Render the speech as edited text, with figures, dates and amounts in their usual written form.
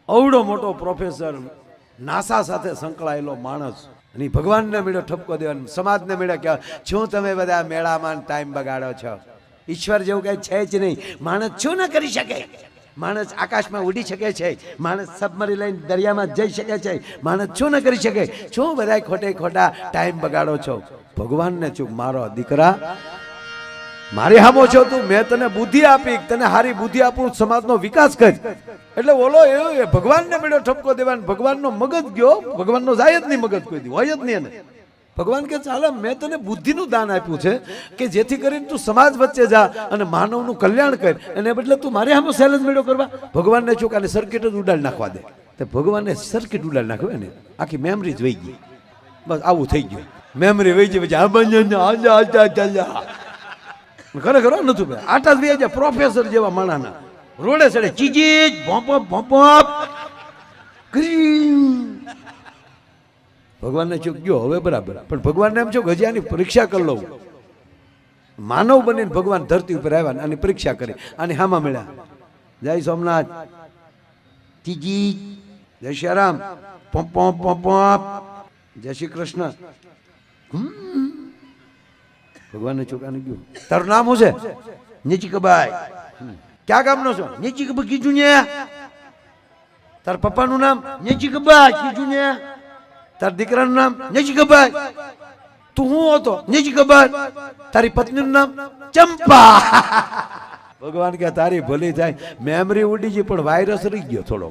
અવડો મોટો professor, NASA સાથે સંકળાયેલો માણસ, અને ભગવાનને મેળો ઠપકો દેવાનો, સમાજને મેળો કે શું તમે બધા મેળામાં ટાઈમ બગાડો છો? ઈશ્વર જેવું કઈ છે જ નહીં. માણસ શું ન કરી શકે? માણસ આકાશમાં ઉડી શકે છે, માણસ સબમરી લઈને દરિયામાં જઈ શકે છે, માણસ શું ન કરી શકે? શું બધા ખોટા ટાઈમ બગાડો છો? ભગવાનને ચૂક મારો દીકરા, મારી હામો છો તું, મેં તને બુદ્ધિ આપી, તને હારી બુદ્ધિ આપું, સમાજનો વિકાસ કર. એટલે ઓલો એ ભગવાનને મેળો ઠપકો દેવાનો, ભગવાનનો મગજ ગયો, ભગવાનનો જાય જ નહીં, મગજ કોઈ દી હોય જ નહીં. એને ભગવાન કે ચાલો મેં તને બુદ્ધિનું દાન આપ્યું છે કે જેથી કરીને તું સમાજ વચ્ચે જા અને માનવનું કલ્યાણ કર, અને બદલે તું મારે આમ સેલેન્સ મેળો કરવા. ભગવાનને ચોકાને સર્કિટ જ ઉડાડી નાખવા દે. તો ભગવાનને સર્કિટ ઉડાડી નાખવે ને, આખી મેમરી જ વહી ગઈ. બસ આવું થઈ ગયું, મેમરી વહી ગઈ. પછી ખરેખર નતું ભાઈ, આટા જ વહી જાય. પ્રોફેસર જેવા માણાના રોડે ચડે ચીજી ભોંપ ભગવાનને ચૂક ગયો હવે બરાબર, પણ ભગવાનને એમ છો કે હજી આની પરીક્ષા કરી લઉં. માનવ બનીને ભગવાન ધરતી ઉપર આવ્યા, આની પરીક્ષા કરી, આની હામાં મળ્યા. જય સોમનાથ, તીજી, જય શ્રી રામ, જય શ્રી કૃષ્ણ. ભગવાનને ચોકાને ગયું, તારું નામ શું છે? નીચીકબાઈ. ક્યાં ગામનો છો? નીચીકબાઈ કીધું ને. તાર પપ્પાનું નામ? નીચીકબાઈ કીધું ને. તાર દીકરાનું નામ? નીચીકબાઈ. તું હું હતો? નીચીકબાઈ. તારી પત્નીનું નામ? ચંપા. ભગવાન કે તારી ભલી થાય, મેમરી ઉડી ગઈ પણ વાયરસ રહી ગયો થોડો.